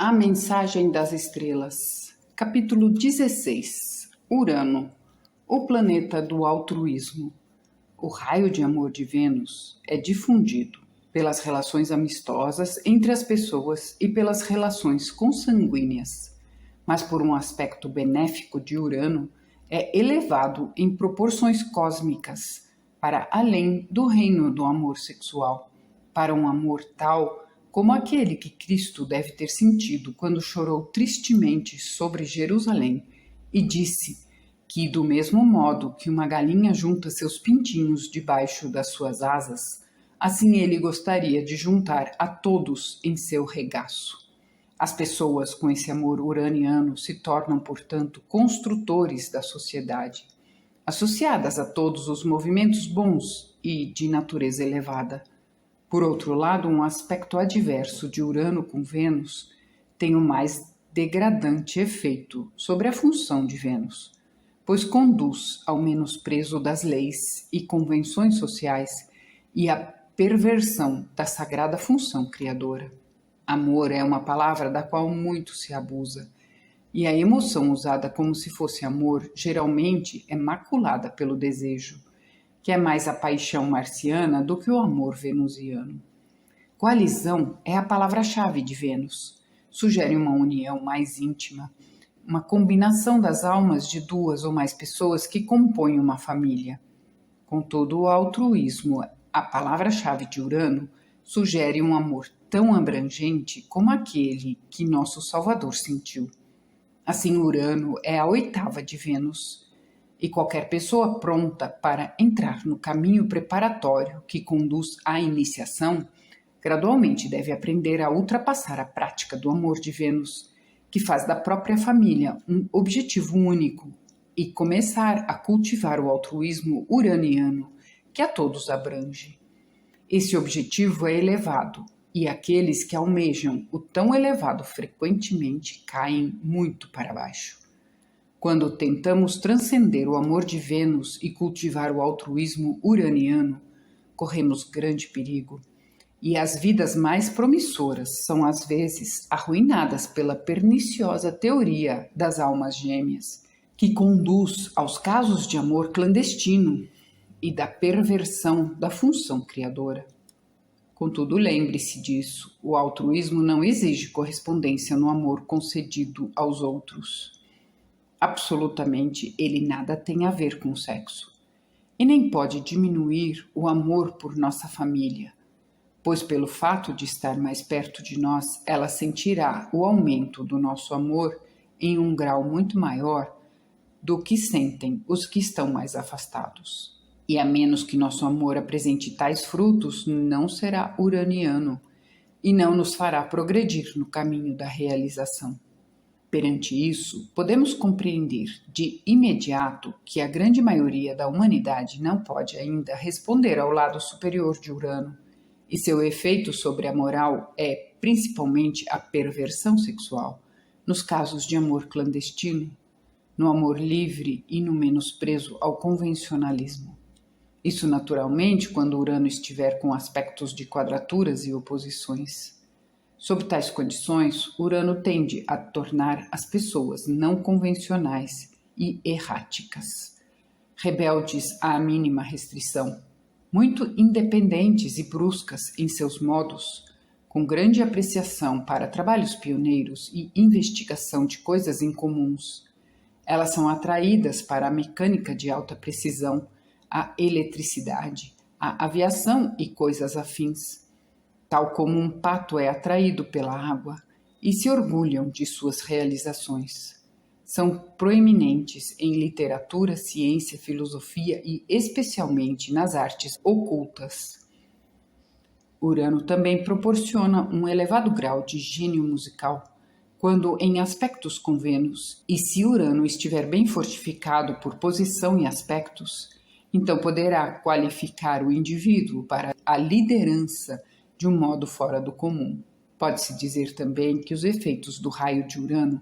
A mensagem das estrelas. Capítulo 16. Urano, o planeta do altruísmo. O raio de amor de Vênus é difundido pelas relações amistosas entre as pessoas e pelas relações consanguíneas, mas por um aspecto benéfico de Urano é elevado em proporções cósmicas para além do reino do amor sexual, para um amor tal como aquele que Cristo deve ter sentido quando chorou tristemente sobre Jerusalém e disse que, do mesmo modo que uma galinha junta seus pintinhos debaixo das suas asas, assim ele gostaria de juntar a todos em seu regaço. As pessoas com esse amor uraniano se tornam, portanto, construtores da sociedade, associadas a todos os movimentos bons e de natureza elevada. Por outro lado, um aspecto adverso de Urano com Vênus tem o mais degradante efeito sobre a função de Vênus, pois conduz ao menosprezo das leis e convenções sociais e à perversão da sagrada função criadora. Amor é uma palavra da qual muito se abusa, e a emoção usada como se fosse amor geralmente é maculada pelo desejo, que é mais a paixão marciana do que o amor venusiano. Coalizão é a palavra-chave de Vênus. Sugere uma união mais íntima, uma combinação das almas de duas ou mais pessoas que compõem uma família. Contudo, o altruísmo, a palavra-chave de Urano, sugere um amor tão abrangente como aquele que nosso Salvador sentiu. Assim, Urano é a oitava de Vênus, e qualquer pessoa pronta para entrar no caminho preparatório que conduz à iniciação, gradualmente deve aprender a ultrapassar a prática do amor de Vênus, que faz da própria família um objetivo único, e começar a cultivar o altruísmo uraniano, que a todos abrange. Esse objetivo é elevado, e aqueles que almejam o tão elevado frequentemente caem muito para baixo. Quando tentamos transcender o amor de Vênus e cultivar o altruísmo uraniano, corremos grande perigo, e as vidas mais promissoras são às vezes arruinadas pela perniciosa teoria das almas gêmeas, que conduz aos casos de amor clandestino e da perversão da função criadora. Contudo, lembre-se disso, o altruísmo não exige correspondência no amor concedido aos outros. Absolutamente, ele nada tem a ver com o sexo. E nem pode diminuir o amor por nossa família, pois pelo fato de estar mais perto de nós, ela sentirá o aumento do nosso amor em um grau muito maior do que sentem os que estão mais afastados. E a menos que nosso amor apresente tais frutos, não será uraniano e não nos fará progredir no caminho da realização. Perante isso, podemos compreender de imediato que a grande maioria da humanidade não pode ainda responder ao lado superior de Urano, e seu efeito sobre a moral é principalmente a perversão sexual, nos casos de amor clandestino, no amor livre e no menosprezo ao convencionalismo. Isso naturalmente quando Urano estiver com aspectos de quadraturas e oposições. Sob tais condições, Urano tende a tornar as pessoas não convencionais e erráticas, rebeldes à mínima restrição, muito independentes e bruscas em seus modos, com grande apreciação para trabalhos pioneiros e investigação de coisas incomuns. Elas são atraídas para a mecânica de alta precisão, a eletricidade, a aviação e coisas afins, tal como um pato é atraído pela água, e se orgulham de suas realizações. São proeminentes em literatura, ciência, filosofia e especialmente nas artes ocultas. Urano também proporciona um elevado grau de gênio musical, quando em aspectos com Vênus, e se Urano estiver bem fortificado por posição e aspectos, então poderá qualificar o indivíduo para a liderança de um modo fora do comum. Pode-se dizer também que os efeitos do raio de Urano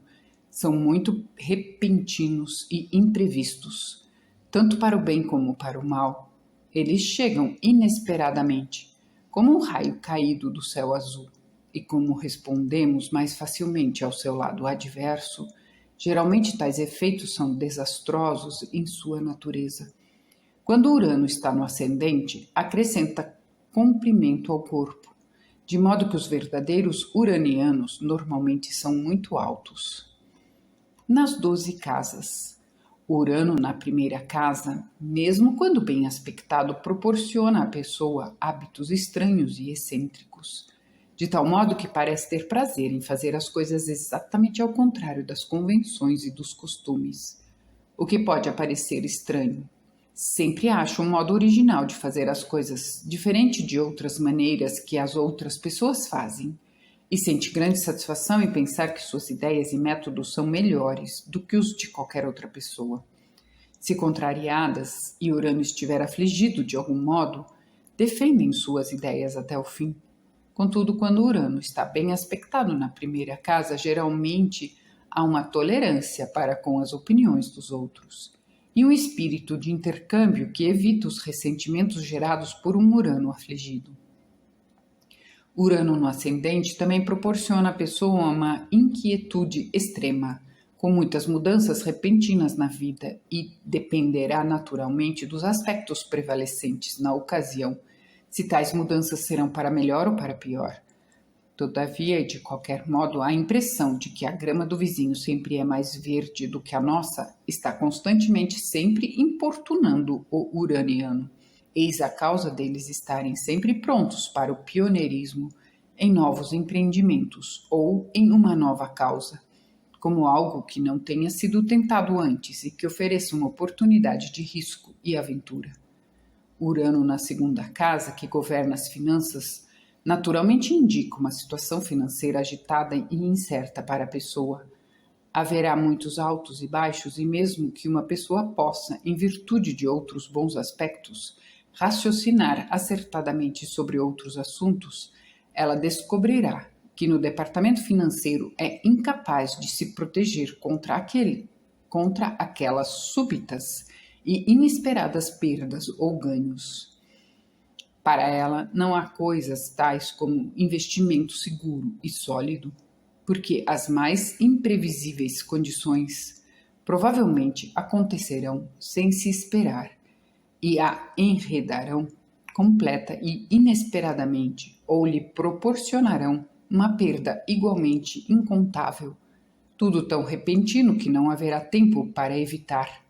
são muito repentinos e imprevistos, tanto para o bem como para o mal. Eles chegam inesperadamente, como um raio caído do céu azul. e como respondemos mais facilmente ao seu lado adverso, geralmente tais efeitos são desastrosos em sua natureza. Quando Urano está no ascendente, acrescenta comprimento ao corpo, de modo que os verdadeiros uranianos normalmente são muito altos. Nas 12 casas. Urano na primeira casa, mesmo quando bem aspectado, proporciona à pessoa hábitos estranhos e excêntricos, de tal modo que parece ter prazer em fazer as coisas exatamente ao contrário das convenções e dos costumes. O que pode parecer estranho. Sempre acha um modo original de fazer as coisas, diferente de outras maneiras que as outras pessoas fazem, e sente grande satisfação em pensar que suas ideias e métodos são melhores do que os de qualquer outra pessoa. Se contrariadas e Urano estiver afligido de algum modo, defendem suas ideias até o fim. Contudo, quando Urano está bem aspectado na primeira casa, geralmente há uma tolerância para com as opiniões dos outros e um espírito de intercâmbio que evita os ressentimentos gerados por um Urano afligido. Urano no ascendente também proporciona à pessoa uma inquietude extrema, com muitas mudanças repentinas na vida e dependerá naturalmente dos aspectos prevalecentes na ocasião, se tais mudanças serão para melhor ou para pior. Todavia, e de qualquer modo, a impressão de que a grama do vizinho sempre é mais verde do que a nossa está constantemente sempre importunando o uraniano. Eis a causa deles estarem sempre prontos para o pioneirismo em novos empreendimentos ou em uma nova causa, como algo que não tenha sido tentado antes e que ofereça uma oportunidade de risco e aventura. Urano na segunda casa, que governa as finanças, naturalmente indica uma situação financeira agitada e incerta para a pessoa. Haverá muitos altos e baixos, e mesmo que uma pessoa possa, em virtude de outros bons aspectos, raciocinar acertadamente sobre outros assuntos, ela descobrirá que no departamento financeiro é incapaz de se proteger contra aquelas súbitas e inesperadas perdas ou ganhos. Para ela, não há coisas tais como investimento seguro e sólido, porque as mais imprevisíveis condições provavelmente acontecerão sem se esperar e a enredarão completa e inesperadamente ou lhe proporcionarão uma perda igualmente incontável, tudo tão repentino que não haverá tempo para evitar.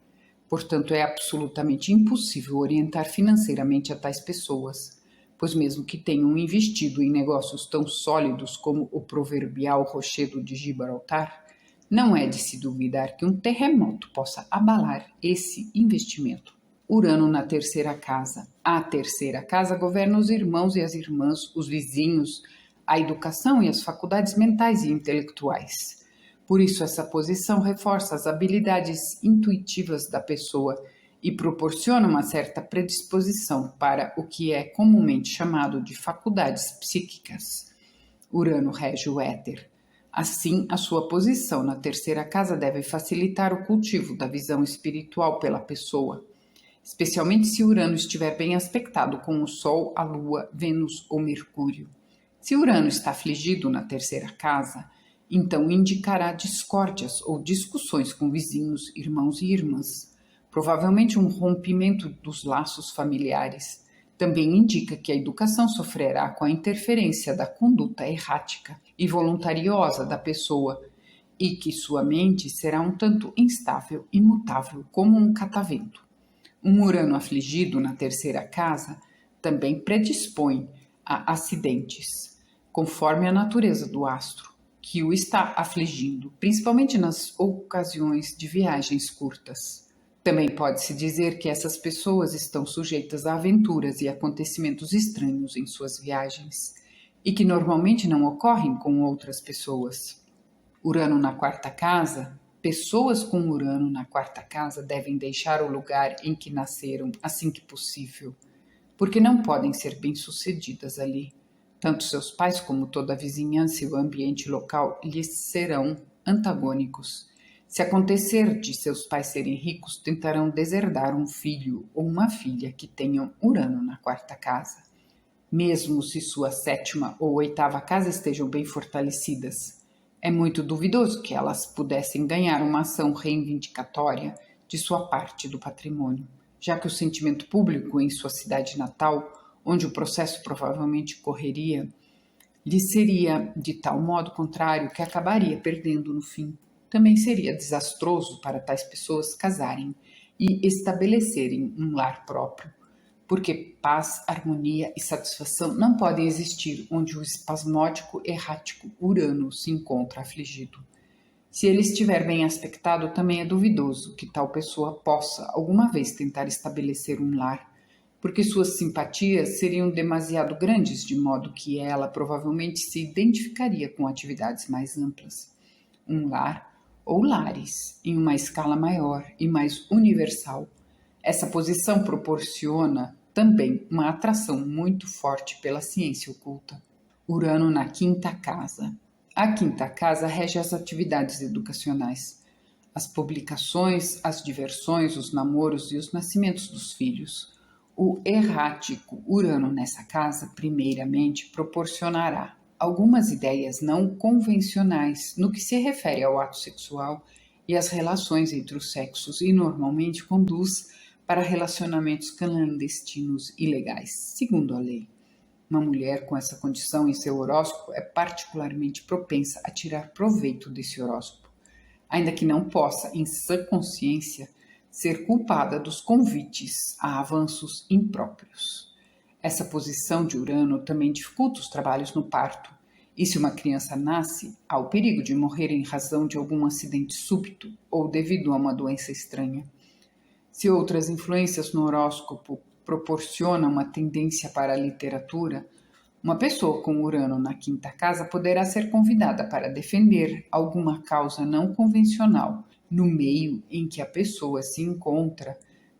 Portanto, é absolutamente impossível orientar financeiramente a tais pessoas, pois mesmo que tenham investido em negócios tão sólidos como o proverbial rochedo de Gibraltar, não é de se duvidar que um terremoto possa abalar esse investimento. Urano na terceira casa. A terceira casa governa os irmãos e as irmãs, os vizinhos, a educação e as faculdades mentais e intelectuais. Por isso, essa posição reforça as habilidades intuitivas da pessoa e proporciona uma certa predisposição para o que é comumente chamado de faculdades psíquicas. Urano rege o éter. Assim, a sua posição na terceira casa deve facilitar o cultivo da visão espiritual pela pessoa, especialmente se Urano estiver bem aspectado com o Sol, a Lua, Vênus ou Mercúrio. Se Urano está afligido na terceira casa, então indicará discórdias ou discussões com vizinhos, irmãos e irmãs. Provavelmente um rompimento dos laços familiares. Também indica que a educação sofrerá com a interferência da conduta errática e voluntariosa da pessoa e que sua mente será um tanto instável e mutável como um catavento. Um Urano afligido na terceira casa também predispõe a acidentes, conforme a natureza do astro que o está afligindo, principalmente nas ocasiões de viagens curtas. Também pode-se dizer que essas pessoas estão sujeitas a aventuras e acontecimentos estranhos em suas viagens e que normalmente não ocorrem com outras pessoas. Urano na quarta casa. Pessoas com Urano na quarta casa devem deixar o lugar em que nasceram assim que possível, porque não podem ser bem-sucedidas ali. Tanto seus pais como toda a vizinhança e o ambiente local lhes serão antagônicos. Se acontecer de seus pais serem ricos, tentarão deserdar um filho ou uma filha que tenham Urano na quarta casa. mesmo se sua sétima ou oitava casa estejam bem fortalecidas. É muito duvidoso que elas pudessem ganhar uma ação reivindicatória de sua parte do patrimônio, já que o sentimento público em sua cidade natal, onde o processo provavelmente correria, lhe seria de tal modo contrário que acabaria perdendo no fim. Também seria desastroso para tais pessoas casarem e estabelecerem um lar próprio, porque paz, harmonia e satisfação não podem existir onde o espasmódico, errático Urano se encontra afligido. Se ele estiver bem aspectado, também é duvidoso que tal pessoa possa alguma vez tentar estabelecer um lar, porque suas simpatias seriam demasiado grandes, de modo que ela provavelmente se identificaria com atividades mais amplas. Um lar ou lares, em uma escala maior e mais universal. Essa posição proporciona também uma atração muito forte pela ciência oculta. Urano na quinta casa. A quinta casa rege as atividades educacionais, as publicações, as diversões, os namoros e os nascimentos dos filhos. O errático Urano nessa casa, primeiramente, proporcionará algumas ideias não convencionais no que se refere ao ato sexual e às relações entre os sexos e normalmente conduz para relacionamentos clandestinos ilegais, segundo a lei. Uma mulher com essa condição em seu horóscopo é particularmente propensa a tirar proveito desse horóscopo, ainda que não possa, em sã consciência, ser culpada dos convites a avanços impróprios. Essa posição de Urano também dificulta os trabalhos no parto, e se uma criança nasce, há o perigo de morrer em razão de algum acidente súbito ou devido a uma doença estranha. Se outras influências no horóscopo proporcionam uma tendência para a literatura, uma pessoa com Urano na quinta casa poderá ser convidada para defender alguma causa não convencional no meio em que a pessoa se encontra,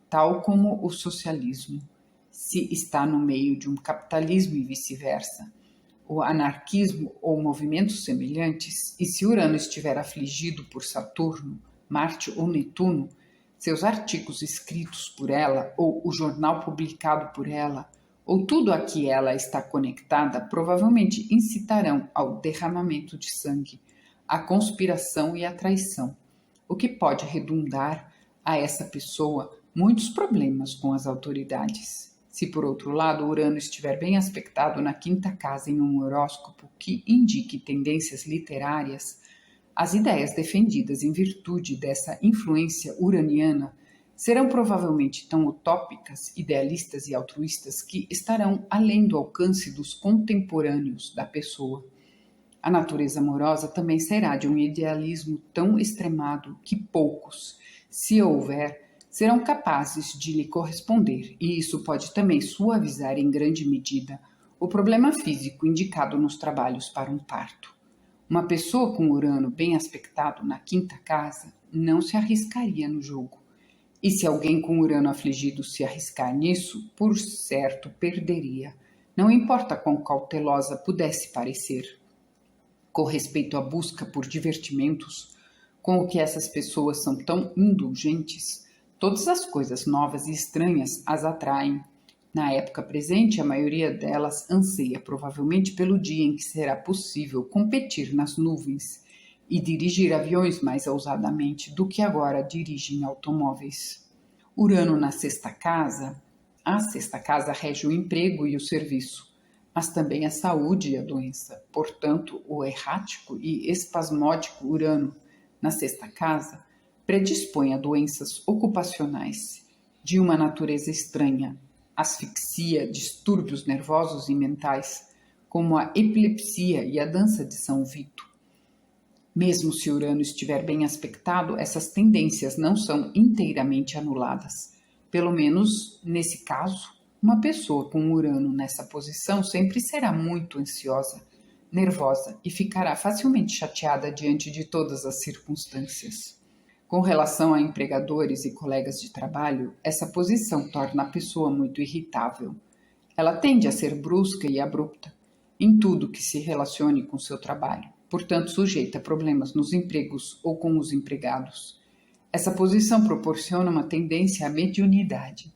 tal como o socialismo, se está no meio de um capitalismo e vice-versa, o anarquismo ou movimentos semelhantes, e se Urano estiver afligido por Saturno, Marte ou Netuno, seus artigos escritos por ela ou o jornal publicado por ela, ou tudo a que ela está conectada, provavelmente incitarão ao derramamento de sangue, à conspiração e à traição, o que pode redundar a essa pessoa muitos problemas com as autoridades. Se, por outro lado, Urano estiver bem aspectado na quinta casa em um horóscopo que indique tendências literárias, as ideias defendidas em virtude dessa influência uraniana serão provavelmente tão utópicas, idealistas e altruístas que estarão além do alcance dos contemporâneos da pessoa. A natureza amorosa também será de um idealismo tão extremado que poucos, se houver, serão capazes de lhe corresponder, e isso pode também suavizar em grande medida o problema físico indicado nos trabalhos para um parto. Uma pessoa com Urano bem aspectado na quinta casa não se arriscaria no jogo. E se alguém com Urano afligido se arriscar nisso, por certo perderia, não importa quão cautelosa pudesse parecer. Com respeito à busca por divertimentos, com o que essas pessoas são tão indulgentes, todas as coisas novas e estranhas as atraem. Na época presente, a maioria delas anseia provavelmente pelo dia em que será possível competir nas nuvens e dirigir aviões mais ousadamente do que agora dirigem automóveis. Urano na sexta casa, a sexta casa rege o emprego e o serviço, mas também a saúde e a doença. Portanto, o errático e espasmódico Urano na sexta casa predispõe a doenças ocupacionais de uma natureza estranha, asfixia, distúrbios nervosos e mentais, como a epilepsia e a dança de São Vito. Mesmo se Urano estiver bem aspectado, essas tendências não são inteiramente anuladas. Pelo menos, nesse caso, uma pessoa com Urano nessa posição sempre será muito ansiosa, nervosa e ficará facilmente chateada diante de todas as circunstâncias. Com relação a empregadores e colegas de trabalho, essa posição torna a pessoa muito irritável. Ela tende a ser brusca e abrupta em tudo que se relacione com seu trabalho, portanto sujeita a problemas nos empregos ou com os empregados. Essa posição proporciona uma tendência à mediunidade.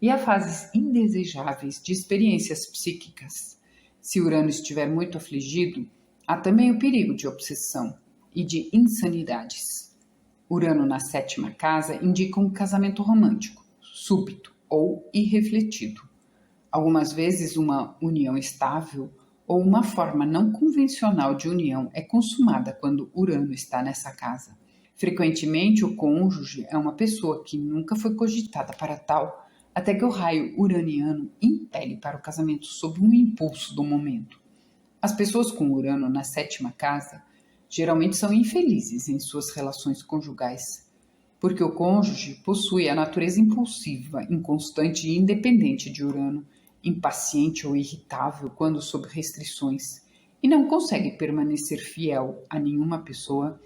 E há fases indesejáveis de experiências psíquicas. Se Urano estiver muito afligido, há também o perigo de obsessão e de insanidades. Urano na 7ª casa indica um casamento romântico, súbito ou irrefletido. Algumas vezes uma união estável ou uma forma não convencional de união é consumada quando Urano está nessa casa. Frequentemente, o cônjuge é uma pessoa que nunca foi cogitada para tal, até que o raio uraniano impele para o casamento sob um impulso do momento. As pessoas com Urano na 7ª casa geralmente são infelizes em suas relações conjugais, porque o cônjuge possui a natureza impulsiva, inconstante e independente de Urano, impaciente ou irritável quando sob restrições, e não consegue permanecer fiel a nenhuma pessoa,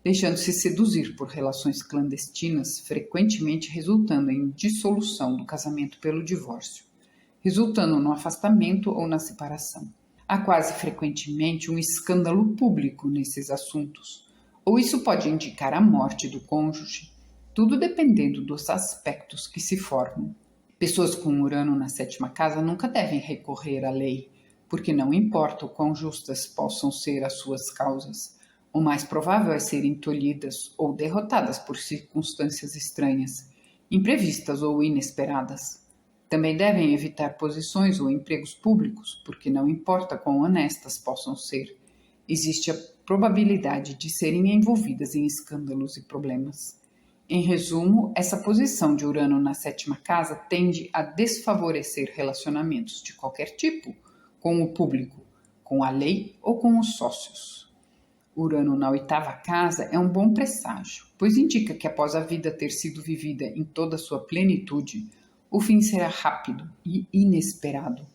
deixando-se seduzir por relações clandestinas, frequentemente resultando em dissolução do casamento pelo divórcio, resultando no afastamento ou na separação. Há quase frequentemente um escândalo público nesses assuntos, ou isso pode indicar a morte do cônjuge, tudo dependendo dos aspectos que se formam. Pessoas com Urano na 7ª casa nunca devem recorrer à lei, porque não importa o quão justas possam ser as suas causas, o mais provável é serem tolhidas ou derrotadas por circunstâncias estranhas, imprevistas ou inesperadas. Também devem evitar posições ou empregos públicos, porque não importa quão honestas possam ser, existe a probabilidade de serem envolvidas em escândalos e problemas. Em resumo, essa posição de Urano na 7ª casa tende a desfavorecer relacionamentos de qualquer tipo, com o público, com a lei ou com os sócios. Urano na 8ª casa é um bom presságio, pois indica que após a vida ter sido vivida em toda a sua plenitude, o fim será rápido e inesperado,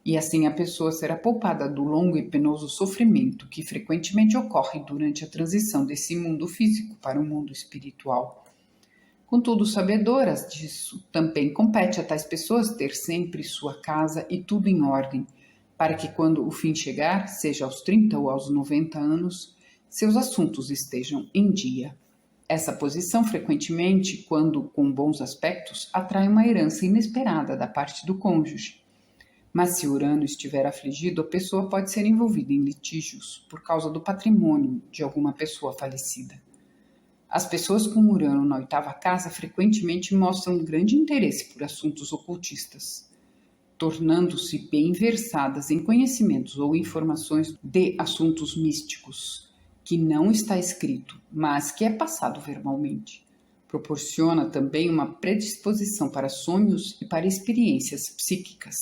e assim a pessoa será poupada do longo e penoso sofrimento que frequentemente ocorre durante a transição desse mundo físico para o mundo espiritual. Contudo, sabedoras disso, também compete a tais pessoas ter sempre sua casa e tudo em ordem, para que quando o fim chegar, seja aos 30 ou aos 90 anos, seus assuntos estejam em dia. Essa posição, frequentemente, quando com bons aspectos, atrai uma herança inesperada da parte do cônjuge. Mas se Urano estiver afligido, a pessoa pode ser envolvida em litígios por causa do patrimônio de alguma pessoa falecida. As pessoas com Urano na 8ª casa frequentemente mostram grande interesse por assuntos ocultistas, tornando-se bem versadas em conhecimentos ou informações de assuntos místicos, que não está escrito, mas que é passado verbalmente. Proporciona também uma predisposição para sonhos e para experiências psíquicas.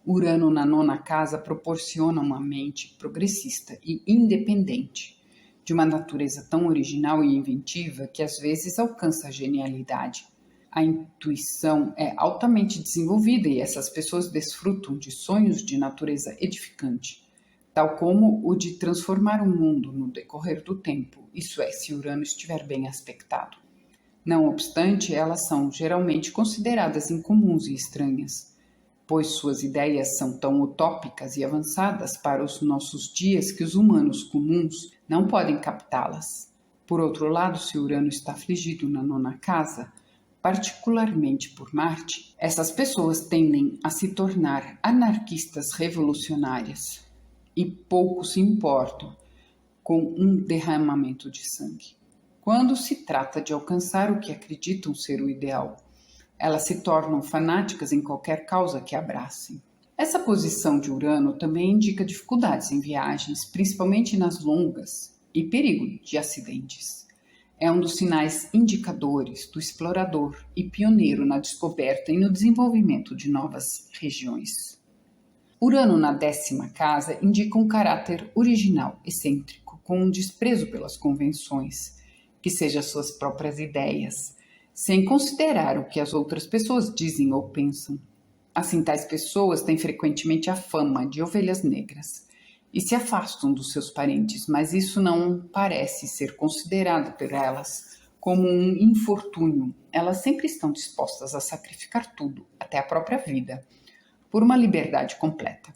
Urano na 9ª casa proporciona uma mente progressista e independente, de uma natureza tão original e inventiva que às vezes alcança a genialidade. A intuição é altamente desenvolvida e essas pessoas desfrutam de sonhos de natureza edificante, tal como o de transformar o mundo no decorrer do tempo, isso é, se Urano estiver bem aspectado. Não obstante, elas são geralmente consideradas incomuns e estranhas, pois suas ideias são tão utópicas e avançadas para os nossos dias que os humanos comuns não podem captá-las. Por outro lado, se Urano está afligido na 9ª casa, particularmente por Marte, essas pessoas tendem a se tornar anarquistas revolucionárias e pouco se importam com um derramamento de sangue. Quando se trata de alcançar o que acreditam ser o ideal, elas se tornam fanáticas em qualquer causa que abracem. Essa posição de Urano também indica dificuldades em viagens, principalmente nas longas, e perigo de acidentes. É um dos sinais indicadores do explorador e pioneiro na descoberta e no desenvolvimento de novas regiões. Urano na 10ª casa indica um caráter original, excêntrico, com um desprezo pelas convenções, que sejam suas próprias ideias, sem considerar o que as outras pessoas dizem ou pensam. Assim, tais pessoas têm frequentemente a fama de ovelhas negras e se afastam dos seus parentes, mas isso não parece ser considerado por elas como um infortúnio. Elas sempre estão dispostas a sacrificar tudo, até a própria vida, por uma liberdade completa.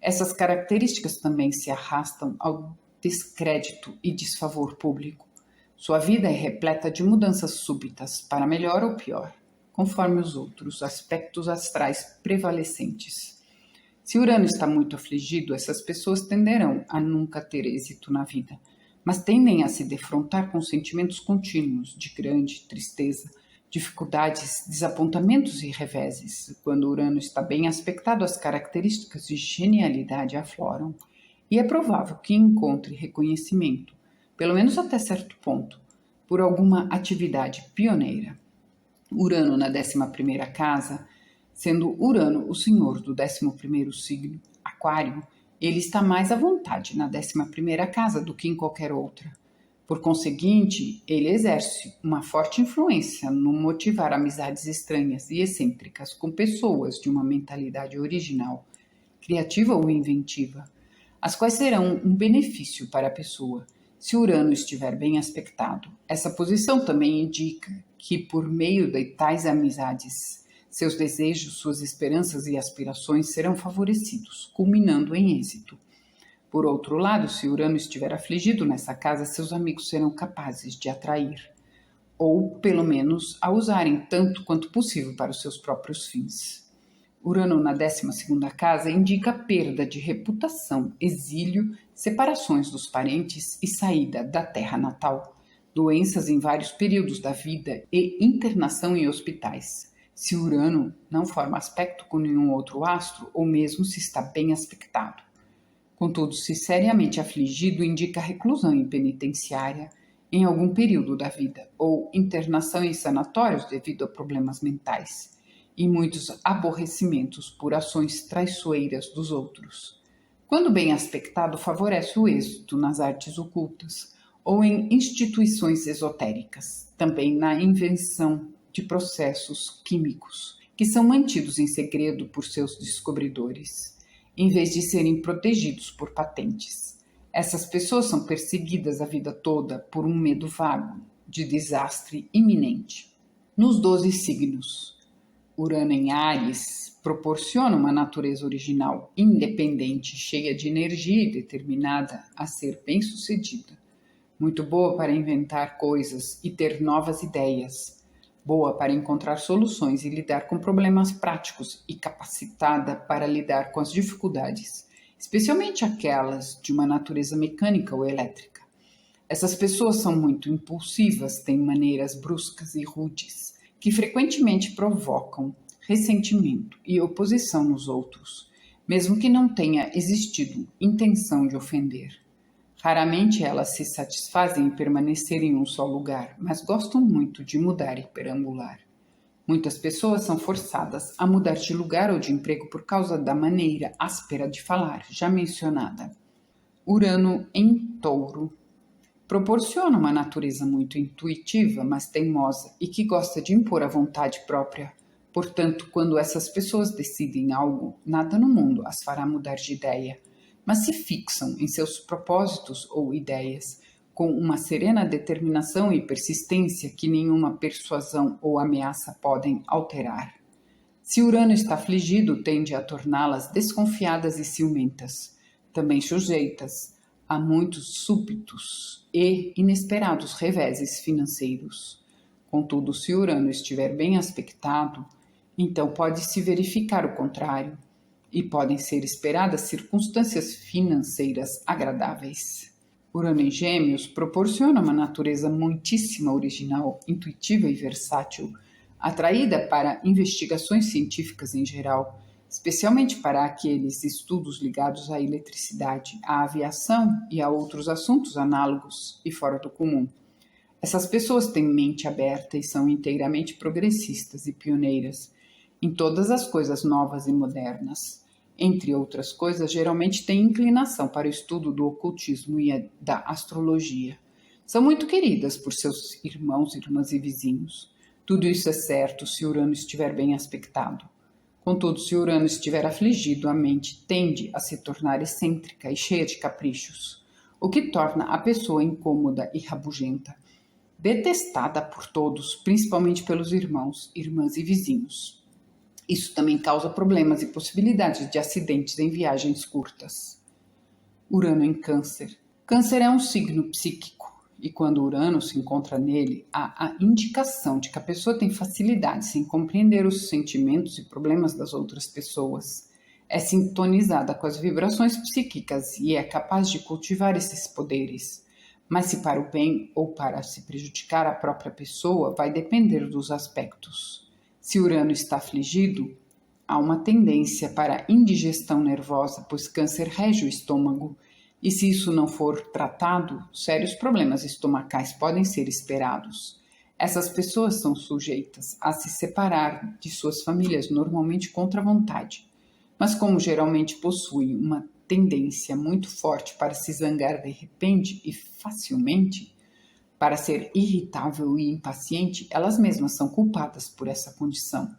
Essas características também se arrastam ao descrédito e desfavor público. Sua vida é repleta de mudanças súbitas, para melhor ou pior. conforme os outros aspectos astrais prevalecentes. Se Urano está muito afligido, essas pessoas tenderão a nunca ter êxito na vida, mas tendem a se defrontar com sentimentos contínuos de grande tristeza, dificuldades, desapontamentos e reveses. Quando Urano está bem aspectado, as características de genialidade afloram, e é provável que encontre reconhecimento, pelo menos até certo ponto, por alguma atividade pioneira. Urano na 11ª casa, sendo Urano o senhor do 11º signo, Aquário, ele está mais à vontade na 11ª casa do que em qualquer outra. Por conseguinte, ele exerce uma forte influência no motivar amizades estranhas e excêntricas com pessoas de uma mentalidade original, criativa ou inventiva, as quais serão um benefício para a pessoa, se Urano estiver bem aspectado. Essa posição também indica que, por meio de tais amizades, seus desejos, suas esperanças e aspirações serão favorecidos, culminando em êxito. Por outro lado, se Urano estiver afligido nessa casa, seus amigos serão capazes de atrair, ou, pelo menos, a usarem tanto quanto possível para os seus próprios fins. Urano na 12ª casa indica perda de reputação, exílio, separações dos parentes e saída da terra natal, doenças em vários períodos da vida e internação em hospitais. Se Urano não forma aspecto com nenhum outro astro, ou mesmo se está bem aspectado. Contudo, se seriamente afligido, indica reclusão em penitenciária em algum período da vida, ou internação em sanatórios devido a problemas mentais, e muitos aborrecimentos por ações traiçoeiras dos outros. Quando bem aspectado, favorece o êxito nas artes ocultas, ou em instituições esotéricas, também na invenção de processos químicos, que são mantidos em segredo por seus descobridores, em vez de serem protegidos por patentes. Essas pessoas são perseguidas a vida toda por um medo vago de desastre iminente. Nos 12 signos, Urano em Áries proporciona uma natureza original, independente, cheia de energia e determinada a ser bem-sucedida. Muito boa para inventar coisas e ter novas ideias, boa para encontrar soluções e lidar com problemas práticos e capacitada para lidar com as dificuldades, especialmente aquelas de uma natureza mecânica ou elétrica. Essas pessoas são muito impulsivas, têm maneiras bruscas e rudes, que frequentemente provocam ressentimento e oposição nos outros, mesmo que não tenha existido intenção de ofender. Raramente elas se satisfazem em permanecer em um só lugar, mas gostam muito de mudar e perambular. Muitas pessoas são forçadas a mudar de lugar ou de emprego por causa da maneira áspera de falar, já mencionada. Urano em Touro proporciona uma natureza muito intuitiva, mas teimosa e que gosta de impor a vontade própria. Portanto, quando essas pessoas decidem algo, nada no mundo as fará mudar de ideia, mas se fixam em seus propósitos ou ideias, com uma serena determinação e persistência que nenhuma persuasão ou ameaça podem alterar. Se Urano está afligido, tende a torná-las desconfiadas e ciumentas, também sujeitas a muitos súbitos e inesperados reveses financeiros. Contudo, se Urano estiver bem aspectado, então pode-se verificar o contrário, e podem ser esperadas circunstâncias financeiras agradáveis. Urano em Gêmeos proporciona uma natureza muitíssimo original, intuitiva e versátil, atraída para investigações científicas em geral, especialmente para aqueles estudos ligados à eletricidade, à aviação e a outros assuntos análogos e fora do comum. Essas pessoas têm mente aberta e são inteiramente progressistas e pioneiras em todas as coisas novas e modernas. Entre outras coisas, geralmente têm inclinação para o estudo do ocultismo e da astrologia. São muito queridas por seus irmãos, irmãs e vizinhos. Tudo isso é certo se Urano estiver bem aspectado. Contudo, se Urano estiver afligido, a mente tende a se tornar excêntrica e cheia de caprichos, o que torna a pessoa incômoda e rabugenta, detestada por todos, principalmente pelos irmãos, irmãs e vizinhos. Isso também causa problemas e possibilidades de acidentes em viagens curtas. Urano em Câncer. Câncer é um signo psíquico e quando Urano se encontra nele, há a indicação de que a pessoa tem facilidade em compreender os sentimentos e problemas das outras pessoas. É sintonizada com as vibrações psíquicas e é capaz de cultivar esses poderes. Mas se para o bem ou para se prejudicar a própria pessoa, vai depender dos aspectos. Se Urano está afligido, há uma tendência para indigestão nervosa, pois câncer rege o estômago, e se isso não for tratado, sérios problemas estomacais podem ser esperados. Essas pessoas são sujeitas a se separar de suas famílias, normalmente contra a vontade. Mas como geralmente possuem uma tendência muito forte para se zangar de repente e facilmente, para ser irritável e impaciente, elas mesmas são culpadas por essa condição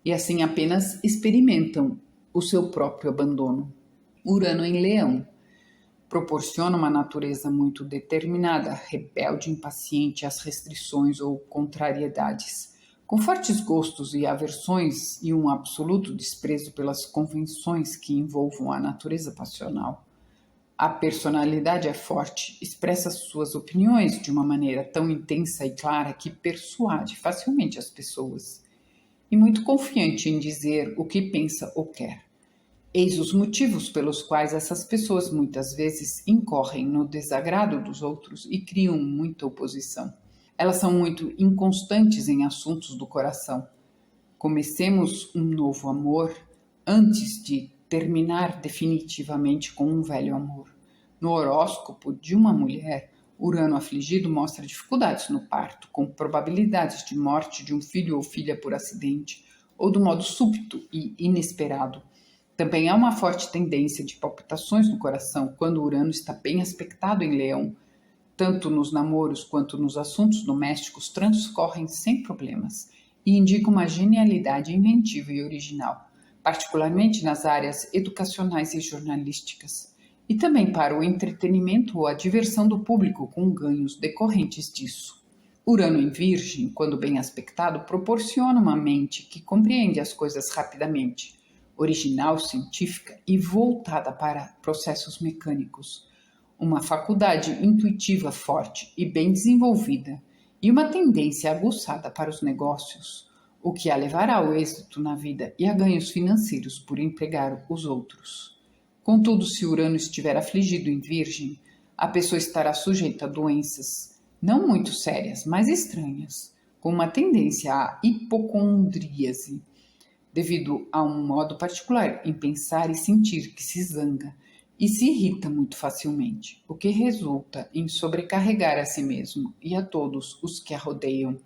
e assim apenas experimentam o seu próprio abandono. Urano em Leão proporciona uma natureza muito determinada, rebelde, impaciente às restrições ou contrariedades, com fortes gostos e aversões e um absoluto desprezo pelas convenções que envolvam a natureza passional. A personalidade é forte, expressa suas opiniões de uma maneira tão intensa e clara que persuade facilmente as pessoas, e muito confiante em dizer o que pensa ou quer. Eis os motivos pelos quais essas pessoas muitas vezes incorrem no desagrado dos outros e criam muita oposição. Elas são muito inconstantes em assuntos do coração. Comecemos um novo amor antes de terminar definitivamente com um velho amor. No horóscopo de uma mulher, Urano afligido mostra dificuldades no parto, com probabilidades de morte de um filho ou filha por acidente, ou do modo súbito e inesperado. Também há uma forte tendência de palpitações no coração quando Urano está bem aspectado em Leão. Tanto nos namoros quanto nos assuntos domésticos transcorrem sem problemas e indicam uma genialidade inventiva e original, particularmente nas áreas educacionais e jornalísticas, e também para o entretenimento ou a diversão do público com ganhos decorrentes disso. Urano em Virgem, quando bem aspectado, proporciona uma mente que compreende as coisas rapidamente, original, científica e voltada para processos mecânicos, uma faculdade intuitiva forte e bem desenvolvida e uma tendência aguçada para os negócios, o que a levará ao êxito na vida e a ganhos financeiros por empregar os outros. Contudo, se Urano estiver afligido em Virgem, a pessoa estará sujeita a doenças não muito sérias, mas estranhas, com uma tendência à hipocondríase, devido a um modo particular em pensar e sentir que se zanga e se irrita muito facilmente, o que resulta em sobrecarregar a si mesmo e a todos os que a rodeiam.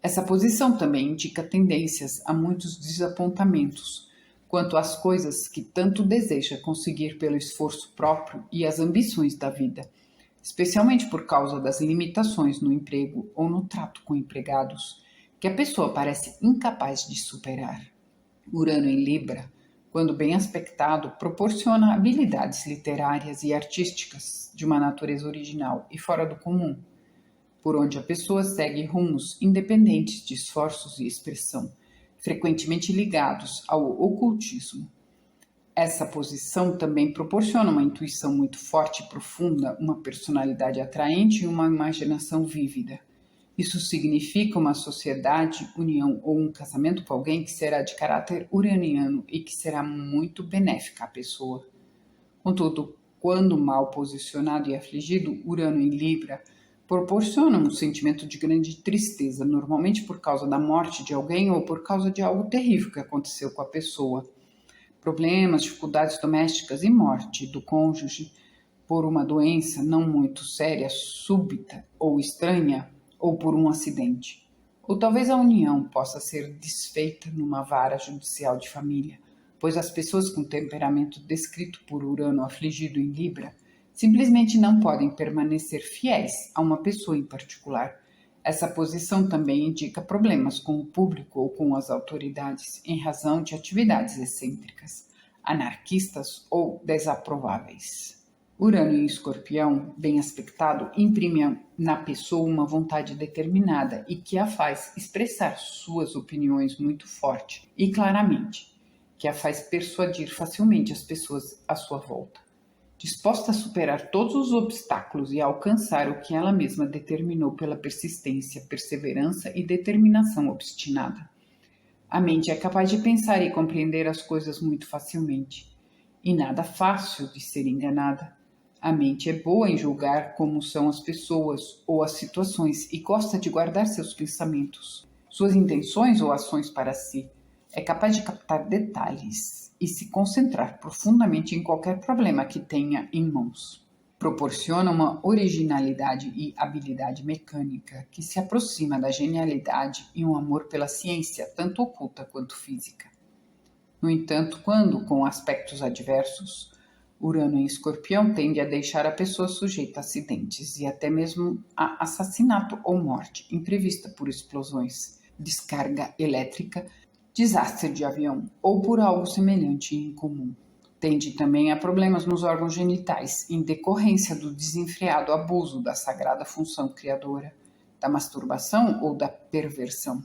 Essa posição também indica tendências a muitos desapontamentos quanto às coisas que tanto deseja conseguir pelo esforço próprio e as ambições da vida, especialmente por causa das limitações no emprego ou no trato com empregados, que a pessoa parece incapaz de superar. Urano em Libra, quando bem aspectado, proporciona habilidades literárias e artísticas de uma natureza original e fora do comum, por onde a pessoa segue rumos independentes de esforços e expressão, frequentemente ligados ao ocultismo. Essa posição também proporciona uma intuição muito forte e profunda, uma personalidade atraente e uma imaginação vívida. Isso significa uma sociedade, união ou um casamento com alguém que será de caráter uraniano e que será muito benéfica à pessoa. Contudo, quando mal posicionado e afligido, Urano em Libra proporciona um sentimento de grande tristeza, normalmente por causa da morte de alguém ou por causa de algo terrível que aconteceu com a pessoa. Problemas, dificuldades domésticas e morte do cônjuge por uma doença não muito séria, súbita ou estranha, ou por um acidente. Ou talvez a união possa ser desfeita numa vara judicial de família, pois as pessoas com temperamento descrito por Urano afligido em Libra simplesmente não podem permanecer fiéis a uma pessoa em particular. Essa posição também indica problemas com o público ou com as autoridades em razão de atividades excêntricas, anarquistas ou desaprováveis. Urano em Escorpião, bem aspectado, imprime na pessoa uma vontade determinada e que a faz expressar suas opiniões muito forte e claramente, que a faz persuadir facilmente as pessoas à sua volta. disposta a superar todos os obstáculos e a alcançar o que ela mesma determinou pela persistência, perseverança e determinação obstinada. A mente é capaz de pensar e compreender as coisas muito facilmente, e nada fácil de ser enganada. A mente é boa em julgar como são as pessoas ou as situações e gosta de guardar seus pensamentos, suas intenções ou ações para si. É capaz de captar detalhes e se concentrar profundamente em qualquer problema que tenha em mãos. Proporciona uma originalidade e habilidade mecânica que se aproxima da genialidade e um amor pela ciência, tanto oculta quanto física. No entanto, quando, com aspectos adversos, Urano em Escorpião tende a deixar a pessoa sujeita a acidentes e até mesmo a assassinato ou morte imprevista por explosões, descarga elétrica, desastre de avião ou por algo semelhante e incomum. Tende também a problemas nos órgãos genitais, em decorrência do desenfreado abuso da sagrada função criadora, da masturbação ou da perversão.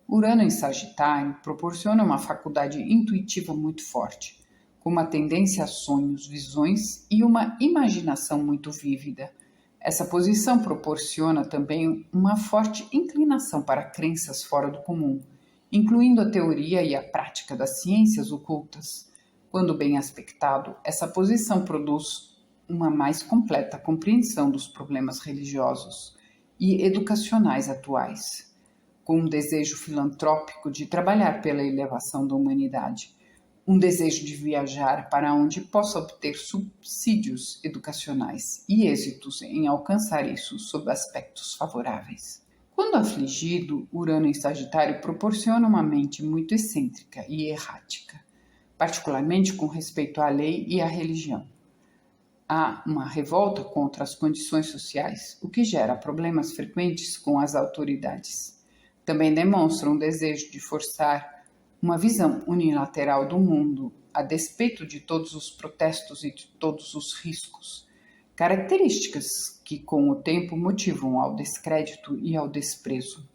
Urano em Sagitário proporciona uma faculdade intuitiva muito forte, com uma tendência a sonhos, visões e uma imaginação muito vívida. Essa posição proporciona também uma forte inclinação para crenças fora do comum, incluindo a teoria e a prática das ciências ocultas. Quando bem aspectado, essa posição produz uma mais completa compreensão dos problemas religiosos e educacionais atuais, com um desejo filantrópico de trabalhar pela elevação da humanidade, um desejo de viajar para onde possa obter subsídios educacionais e êxitos em alcançar isso sob aspectos favoráveis. Quando afligido, Urano em Sagitário proporciona uma mente muito excêntrica e errática, particularmente com respeito à lei e à religião. Há uma revolta contra as condições sociais, o que gera problemas frequentes com as autoridades. Também demonstra um desejo de forçar uma visão unilateral do mundo, a despeito de todos os protestos e de todos os riscos, características que com o tempo motivam ao descrédito e ao desprezo.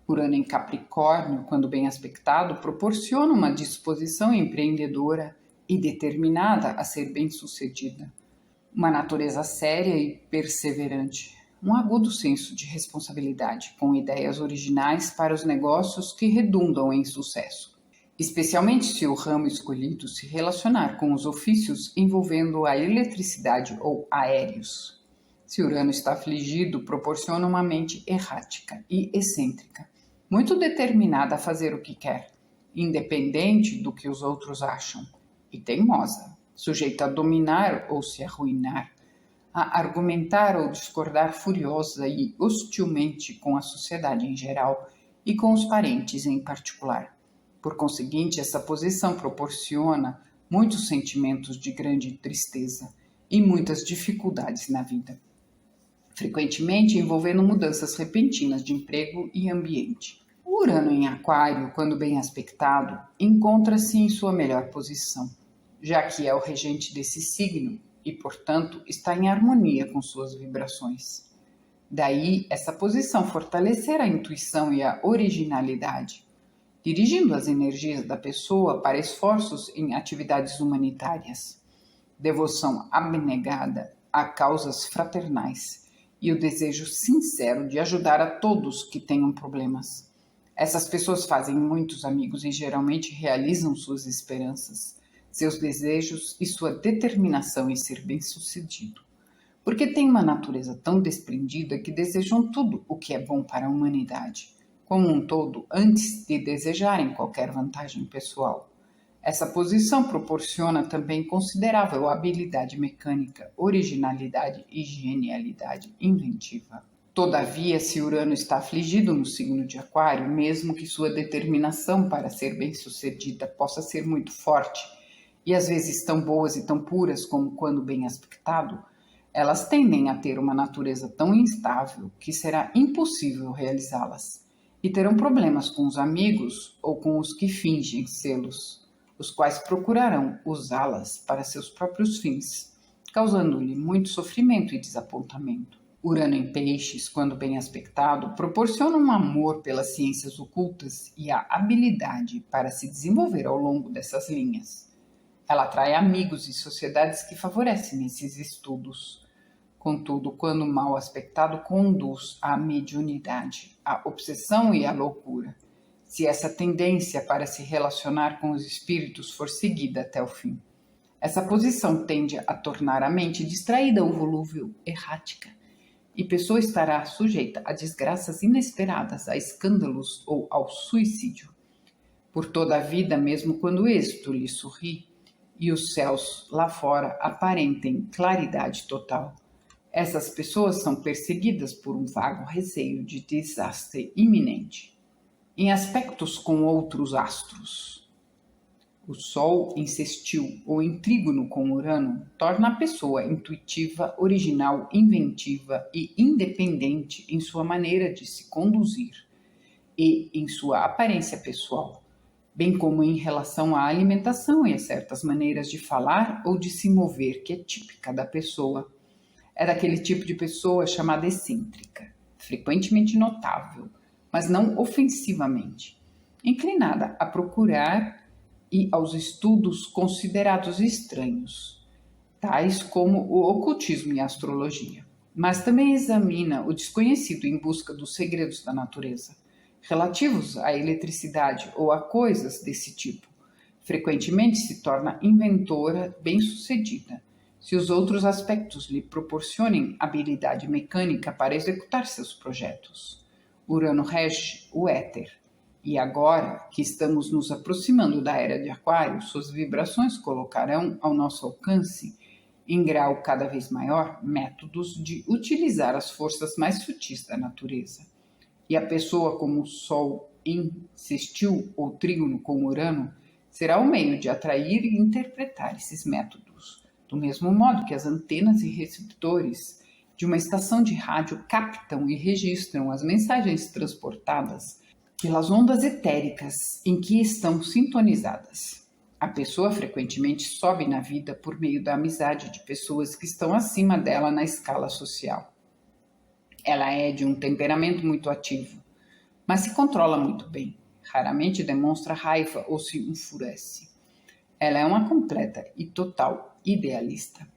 Urano em Capricórnio, quando bem aspectado, proporciona uma disposição empreendedora e determinada a ser bem-sucedida, uma natureza séria e perseverante, um agudo senso de responsabilidade, com ideias originais para os negócios que redundam em sucesso, especialmente se o ramo escolhido se relacionar com os ofícios envolvendo a eletricidade ou aéreos. Se Urano está afligido, proporciona uma mente errática e excêntrica, muito determinada a fazer o que quer, independente do que os outros acham, e teimosa, sujeita a dominar ou se arruinar, a argumentar ou discordar furiosa e hostilmente com a sociedade em geral e com os parentes em particular. Por conseguinte, essa posição proporciona muitos sentimentos de grande tristeza e muitas dificuldades na vida, frequentemente envolvendo mudanças repentinas de emprego e ambiente. O Urano em Aquário, quando bem aspectado, encontra-se em sua melhor posição, já que é o regente desse signo e, portanto, está em harmonia com suas vibrações. Daí, essa posição fortalecer a intuição e a originalidade, dirigindo as energias da pessoa para esforços em atividades humanitárias, devoção abnegada a causas fraternais e o desejo sincero de ajudar a todos que tenham problemas. Essas pessoas fazem muitos amigos e geralmente realizam suas esperanças, seus desejos e sua determinação em ser bem-sucedido, porque têm uma natureza tão desprendida que desejam tudo o que é bom para a humanidade, como um todo, antes de desejarem qualquer vantagem pessoal. Essa posição proporciona também considerável habilidade mecânica, originalidade e genialidade inventiva. Todavia, se Urano está afligido no signo de Aquário, mesmo que sua determinação para ser bem-sucedida possa ser muito forte, e às vezes tão boas e tão puras como quando bem aspectado, elas tendem a ter uma natureza tão instável que será impossível realizá-las, e terão problemas com os amigos ou com os que fingem sê-los, os quais procurarão usá-las para seus próprios fins, causando-lhe muito sofrimento e desapontamento. Urano em Peixes, quando bem aspectado, proporciona um amor pelas ciências ocultas e a habilidade para se desenvolver ao longo dessas linhas. Ela atrai amigos e sociedades que favorecem esses estudos. Contudo, quando mal aspectado, conduz à mediunidade, à obsessão e à loucura, se essa tendência para se relacionar com os espíritos for seguida até o fim. Essa posição tende a tornar a mente distraída ou volúvel, errática, e a pessoa estará sujeita a desgraças inesperadas, a escândalos ou ao suicídio. Por toda a vida, mesmo quando o êxito lhe sorri e os céus lá fora aparentem claridade total, essas pessoas são perseguidas por um vago receio de desastre iminente. Em aspectos com outros astros, o Sol em sextil ou em trígono com Urano torna a pessoa intuitiva, original, inventiva e independente em sua maneira de se conduzir e em sua aparência pessoal, bem como em relação à alimentação e a certas maneiras de falar ou de se mover que é típica da pessoa. É daquele tipo de pessoa chamada excêntrica, frequentemente notável, mas não ofensivamente, inclinada a procurar e aos estudos considerados estranhos, tais como o ocultismo e a astrologia, mas também examina o desconhecido em busca dos segredos da natureza, relativos à eletricidade ou a coisas desse tipo. Frequentemente se torna inventora bem-sucedida, se os outros aspectos lhe proporcionem habilidade mecânica para executar seus projetos. Urano rege o éter, e agora que estamos nos aproximando da era de Aquário, suas vibrações colocarão ao nosso alcance, em grau cada vez maior, métodos de utilizar as forças mais sutis da natureza. E a pessoa como o Sol em sextil ou trígono com Urano será o meio de atrair e interpretar esses métodos, do mesmo modo que as antenas e receptores de uma estação de rádio captam e registram as mensagens transportadas pelas ondas etéricas em que estão sintonizadas. A pessoa frequentemente sobe na vida por meio da amizade de pessoas que estão acima dela na escala social. Ela é de um temperamento muito ativo, mas se controla muito bem. Raramente demonstra raiva ou se enfurece. Ela é uma completa e total idealista.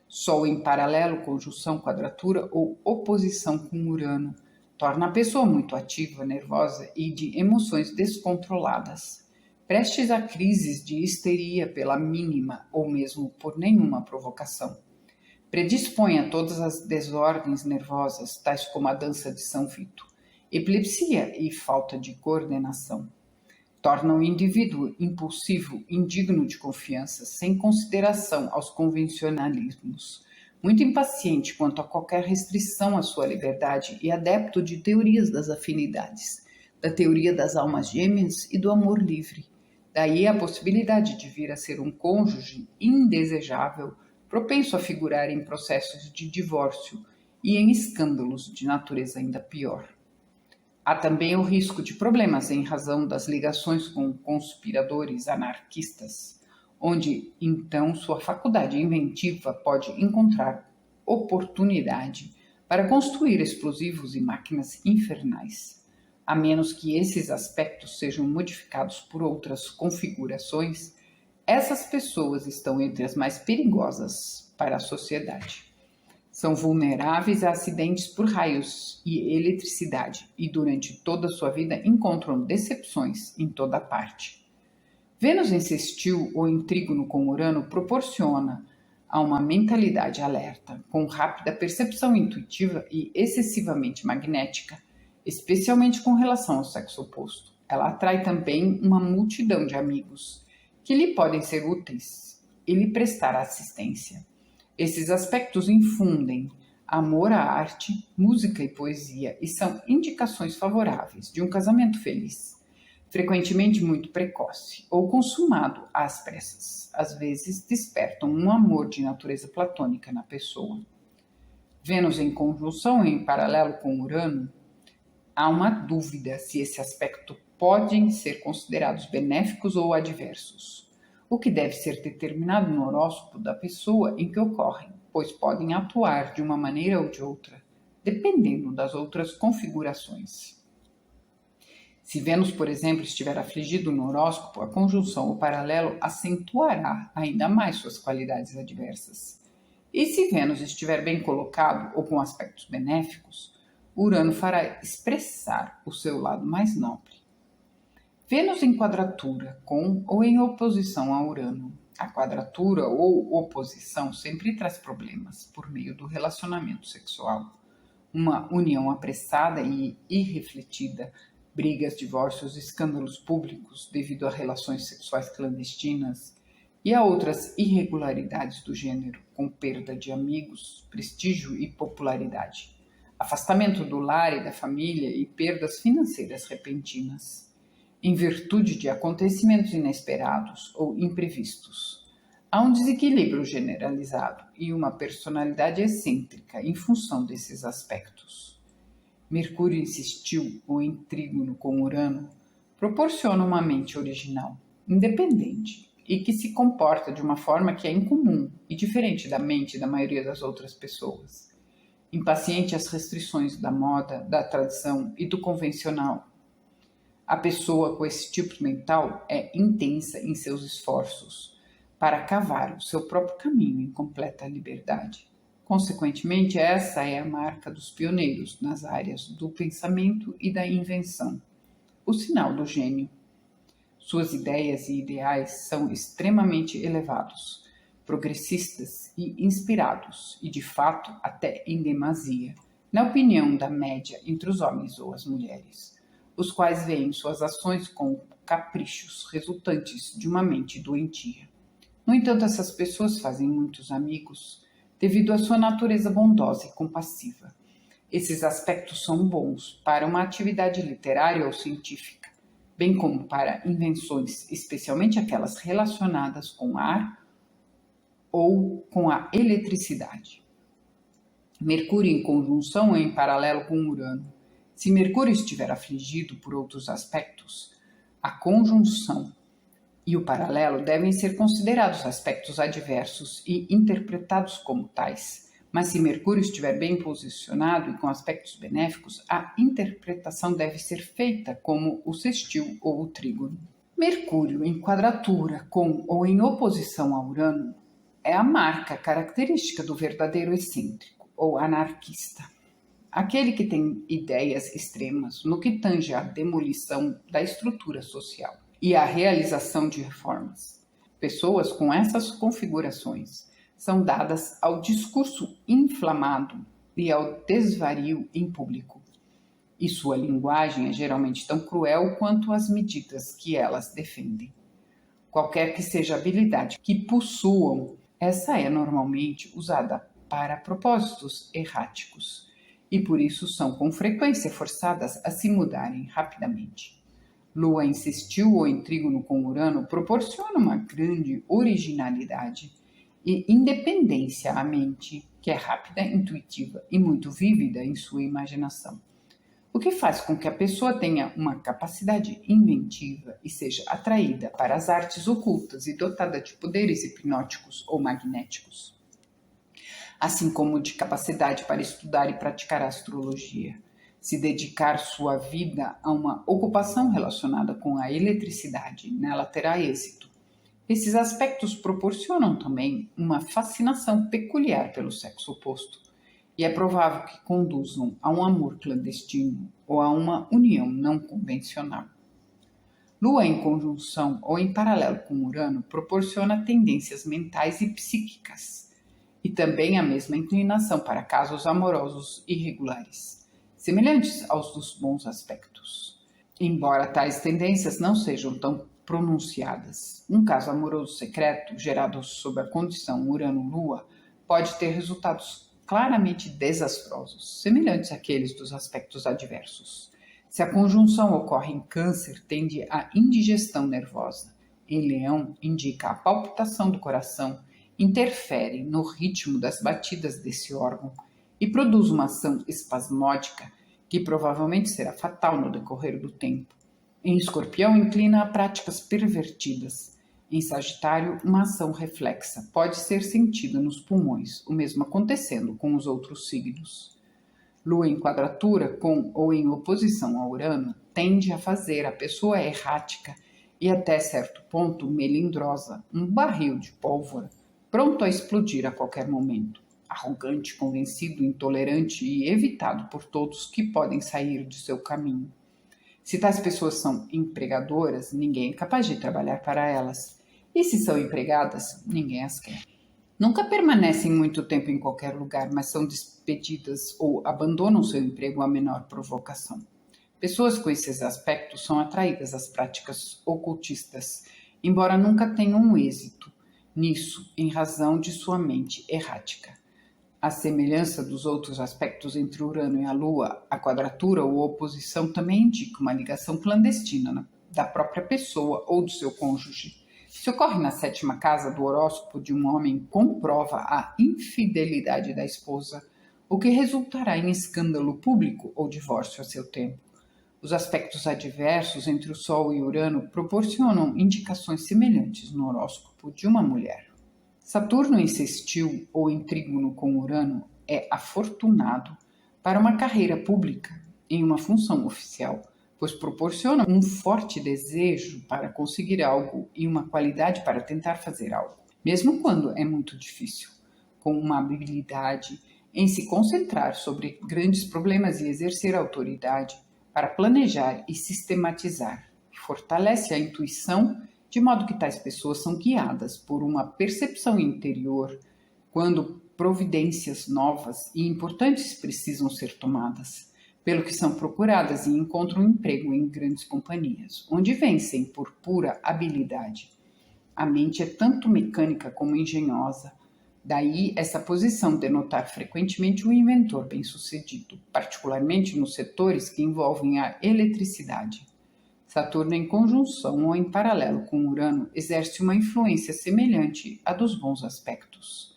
Sol em paralelo, conjunção, quadratura ou oposição com Urano torna a pessoa muito ativa, nervosa e de emoções descontroladas, prestes a crises de histeria pela mínima ou mesmo por nenhuma provocação. Predispõe a todas as desordens nervosas, tais como a dança de São Vito, epilepsia e falta de coordenação. Torna o indivíduo impulsivo, indigno de confiança, sem consideração aos convencionalismos, muito impaciente quanto a qualquer restrição à sua liberdade e adepto de teorias das afinidades, da teoria das almas gêmeas e do amor livre. Daí a possibilidade de vir a ser um cônjuge indesejável, propenso a figurar em processos de divórcio e em escândalos de natureza ainda pior. Há também o risco de problemas em razão das ligações com conspiradores anarquistas, onde então sua faculdade inventiva pode encontrar oportunidade para construir explosivos e máquinas infernais. A menos que esses aspectos sejam modificados por outras configurações, essas pessoas estão entre as mais perigosas para a sociedade. São vulneráveis a acidentes por raios e eletricidade e durante toda a sua vida encontram decepções em toda parte. Vênus em sextil ou em trígono com Urano proporciona a uma mentalidade alerta, com rápida percepção intuitiva e excessivamente magnética, especialmente com relação ao sexo oposto. Ela atrai também uma multidão de amigos que lhe podem ser úteis e lhe prestar assistência. Esses aspectos infundem amor à arte, música e poesia e são indicações favoráveis de um casamento feliz, frequentemente muito precoce ou consumado às pressas. Às vezes despertam um amor de natureza platônica na pessoa. Vênus em conjunção em paralelo com Urano, há uma dúvida se esse aspecto podem ser considerados benéficos ou adversos, o que deve ser determinado no horóscopo da pessoa em que ocorrem, pois podem atuar de uma maneira ou de outra, dependendo das outras configurações. Se Vênus, por exemplo, estiver afligido no horóscopo, a conjunção ou paralelo acentuará ainda mais suas qualidades adversas. E se Vênus estiver bem colocado ou com aspectos benéficos, Urano fará expressar o seu lado mais nobre. Vênus em quadratura com ou em oposição a Urano. A quadratura ou oposição sempre traz problemas por meio do relacionamento sexual. Uma união apressada e irrefletida, brigas, divórcios, escândalos públicos devido a relações sexuais clandestinas e a outras irregularidades do gênero, com perda de amigos, prestígio e popularidade, afastamento do lar e da família e perdas financeiras repentinas, em virtude de acontecimentos inesperados ou imprevistos. Há um desequilíbrio generalizado e uma personalidade excêntrica em função desses aspectos. Mercúrio insistiu ou em trígono com Urano proporciona uma mente original, independente e que se comporta de uma forma que é incomum e diferente da mente da maioria das outras pessoas. Impaciente às restrições da moda, da tradição e do convencional. A pessoa com esse tipo mental é intensa em seus esforços para cavar o seu próprio caminho em completa liberdade. Consequentemente, essa é a marca dos pioneiros nas áreas do pensamento e da invenção, o sinal do gênio. Suas ideias e ideais são extremamente elevados, progressistas e inspirados, e de fato até em demasia, na opinião da média entre os homens ou as mulheres, os quais veem suas ações como caprichos resultantes de uma mente doentia. No entanto, essas pessoas fazem muitos amigos, devido à sua natureza bondosa e compassiva. Esses aspectos são bons para uma atividade literária ou científica, bem como para invenções, especialmente aquelas relacionadas com ar ou com a eletricidade. Mercúrio em conjunção ou em paralelo com Urano. Se Mercúrio estiver afligido por outros aspectos, a conjunção e o paralelo devem ser considerados aspectos adversos e interpretados como tais. Mas se Mercúrio estiver bem posicionado e com aspectos benéficos, a interpretação deve ser feita como o sextil ou o trígono. Mercúrio em quadratura com ou em oposição a Urano é a marca característica do verdadeiro excêntrico ou anarquista. Aquele que tem ideias extremas no que tange à demolição da estrutura social e à realização de reformas. Pessoas com essas configurações são dadas ao discurso inflamado e ao desvario em público. E sua linguagem é geralmente tão cruel quanto as medidas que elas defendem. Qualquer que seja a habilidade que possuam, essa é normalmente usada para propósitos erráticos e por isso são com frequência forçadas a se mudarem rapidamente. Lua em sextil ou em trígono com Urano proporciona uma grande originalidade e independência à mente, que é rápida, intuitiva e muito vívida em sua imaginação, o que faz com que a pessoa tenha uma capacidade inventiva e seja atraída para as artes ocultas e dotada de poderes hipnóticos ou magnéticos, assim como de capacidade para estudar e praticar a astrologia. Se dedicar sua vida a uma ocupação relacionada com a eletricidade, nela terá êxito. Esses aspectos proporcionam também uma fascinação peculiar pelo sexo oposto, e é provável que conduzam a um amor clandestino ou a uma união não convencional. Lua em conjunção ou em paralelo com Urano proporciona tendências mentais e psíquicas, e também a mesma inclinação para casos amorosos irregulares, semelhantes aos dos bons aspectos. Embora tais tendências não sejam tão pronunciadas, um caso amoroso secreto, gerado sob a condição Urano-Lua, pode ter resultados claramente desastrosos, semelhantes àqueles dos aspectos adversos. Se a conjunção ocorre em Câncer, tende à indigestão nervosa. Em Leão, indica a palpitação do coração, interfere no ritmo das batidas desse órgão e produz uma ação espasmódica que provavelmente será fatal no decorrer do tempo. Em Escorpião, inclina a práticas pervertidas. Em Sagitário, uma ação reflexa pode ser sentida nos pulmões, o mesmo acontecendo com os outros signos. Lua em quadratura com ou em oposição a Urano tende a fazer a pessoa errática e até certo ponto melindrosa, um barril de pólvora, pronto a explodir a qualquer momento, arrogante, convencido, intolerante e evitado por todos que podem sair de seu caminho. Se tais pessoas são empregadoras, ninguém é capaz de trabalhar para elas. E se são empregadas, ninguém as quer. Nunca permanecem muito tempo em qualquer lugar, mas são despedidas ou abandonam seu emprego à menor provocação. Pessoas com esses aspectos são atraídas às práticas ocultistas, embora nunca tenham êxito nisso em razão de sua mente errática. A semelhança dos outros aspectos entre Urano e a Lua, a quadratura ou oposição também indica uma ligação clandestina da própria pessoa ou do seu cônjuge. Se ocorre na 7ª casa do horóscopo de um homem, comprova a infidelidade da esposa, o que resultará em escândalo público ou divórcio a seu tempo. Os aspectos adversos entre o Sol e Urano proporcionam indicações semelhantes no horóscopo de uma mulher. Saturno em sextil ou em trígono com Urano é afortunado para uma carreira pública em uma função oficial, pois proporciona um forte desejo para conseguir algo e uma qualidade para tentar fazer algo, mesmo quando é muito difícil, com uma habilidade em se concentrar sobre grandes problemas e exercer autoridade para planejar e sistematizar. Fortalece a intuição, de modo que tais pessoas são guiadas por uma percepção interior quando providências novas e importantes precisam ser tomadas, pelo que são procuradas e encontram emprego em grandes companhias, onde vencem por pura habilidade. A mente é tanto mecânica como engenhosa, daí essa posição denotar frequentemente um inventor bem-sucedido, particularmente nos setores que envolvem a eletricidade. Saturno em conjunção ou em paralelo com Urano exerce uma influência semelhante à dos bons aspectos.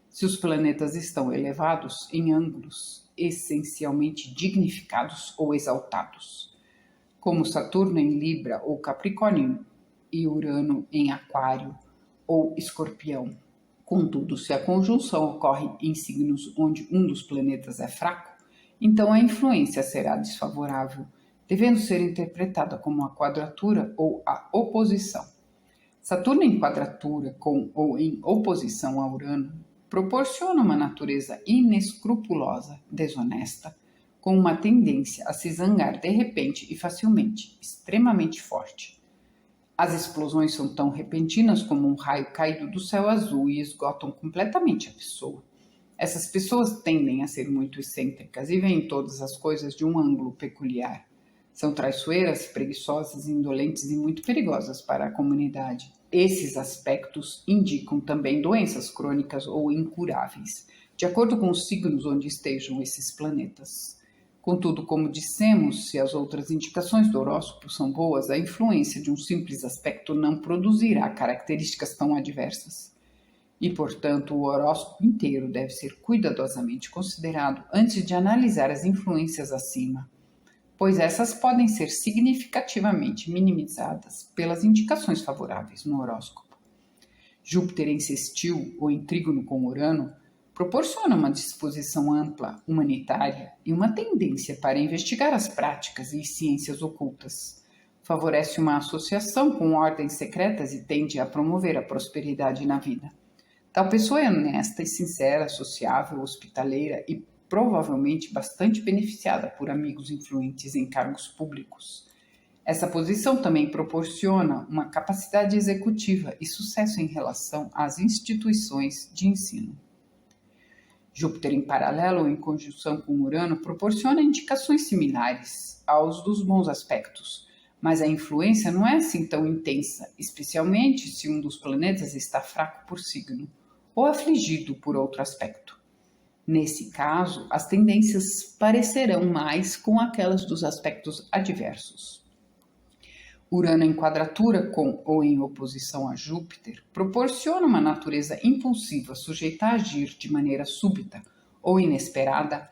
Se os planetas estão elevados em ângulos essencialmente dignificados ou exaltados, como Saturno em Libra ou Capricórnio e Urano em Aquário ou Escorpião. Contudo, se a conjunção ocorre em signos onde um dos planetas é fraco, então a influência será desfavorável, devendo ser interpretada como a quadratura ou a oposição. Saturno em quadratura com ou em oposição a Urano proporciona uma natureza inescrupulosa, desonesta, com uma tendência a se zangar de repente e facilmente, extremamente forte. As explosões são tão repentinas como um raio caído do céu azul e esgotam completamente a pessoa. Essas pessoas tendem a ser muito excêntricas e veem todas as coisas de um ângulo peculiar. São traiçoeiras, preguiçosas, indolentes e muito perigosas para a comunidade. Esses aspectos indicam também doenças crônicas ou incuráveis, de acordo com os signos onde estejam esses planetas. Contudo, como dissemos, se as outras indicações do horóscopo são boas, a influência de um simples aspecto não produzirá características tão adversas. E, portanto, o horóscopo inteiro deve ser cuidadosamente considerado antes de analisar as influências acima, pois essas podem ser significativamente minimizadas pelas indicações favoráveis no horóscopo. Júpiter em sextil ou em trígono com Urano proporciona uma disposição ampla, humanitária e uma tendência para investigar as práticas e ciências ocultas. Favorece uma associação com ordens secretas e tende a promover a prosperidade na vida. Tal pessoa é honesta e sincera, sociável, hospitaleira e provavelmente bastante beneficiada por amigos influentes em cargos públicos. Essa posição também proporciona uma capacidade executiva e sucesso em relação às instituições de ensino. Júpiter em paralelo ou em conjunção com Urano proporciona indicações similares aos dos bons aspectos, mas a influência não é assim tão intensa, especialmente se um dos planetas está fraco por signo ou afligido por outro aspecto. Nesse caso, as tendências parecerão mais com aquelas dos aspectos adversos. Urano em quadratura com ou em oposição a Júpiter proporciona uma natureza impulsiva sujeita a agir de maneira súbita ou inesperada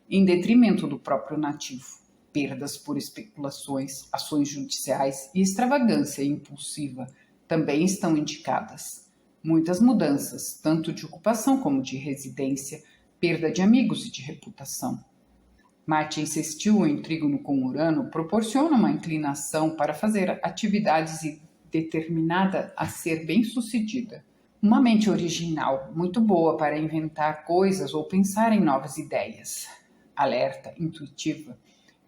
em detrimento do próprio nativo. Perdas por especulações, ações judiciais e extravagância impulsiva também estão indicadas. Muitas mudanças, tanto de ocupação como de residência, perda de amigos e de reputação. Marte em sextil ou em trígono com Urano proporciona uma inclinação para fazer atividades determinada a ser bem-sucedida. Uma mente original, muito boa para inventar coisas ou pensar em novas ideias. Alerta, intuitiva,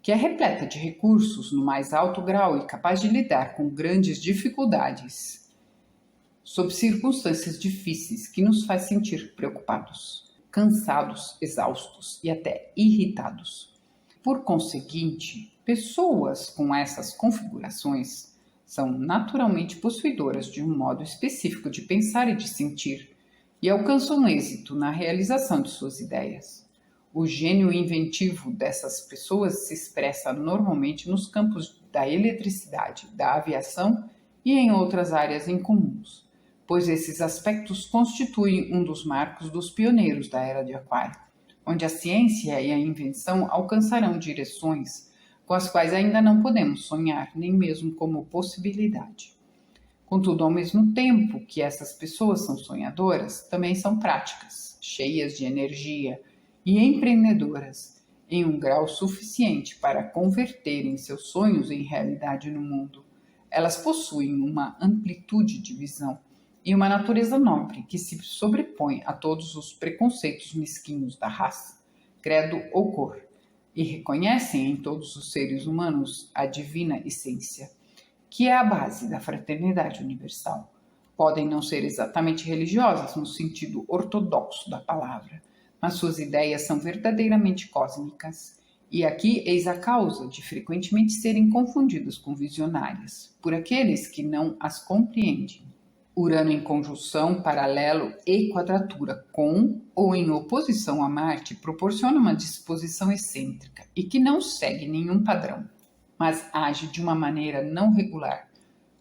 que é repleta de recursos no mais alto grau e capaz de lidar com grandes dificuldades, sob circunstâncias difíceis que nos faz sentir preocupados, cansados, exaustos e até irritados. Por conseguinte, pessoas com essas configurações são naturalmente possuidoras de um modo específico de pensar e de sentir, e alcançam êxito na realização de suas ideias. O gênio inventivo dessas pessoas se expressa normalmente nos campos da eletricidade, da aviação e em outras áreas incomuns, pois esses aspectos constituem um dos marcos dos pioneiros da Era de Aquário, onde a ciência e a invenção alcançarão direções com as quais ainda não podemos sonhar, nem mesmo como possibilidade. Contudo, ao mesmo tempo que essas pessoas são sonhadoras, também são práticas, cheias de energia e empreendedoras, em um grau suficiente para converterem seus sonhos em realidade no mundo. Elas possuem uma amplitude de visão e uma natureza nobre que se sobrepõe a todos os preconceitos mesquinhos da raça, credo ou cor, e reconhecem em todos os seres humanos a divina essência, que é a base da fraternidade universal. Podem não ser exatamente religiosas no sentido ortodoxo da palavra, mas suas ideias são verdadeiramente cósmicas. E aqui eis a causa de frequentemente serem confundidas com visionárias, por aqueles que não as compreendem. Urano em conjunção, paralelo e quadratura com ou em oposição a Marte proporciona uma disposição excêntrica e que não segue nenhum padrão, mas age de uma maneira não regular.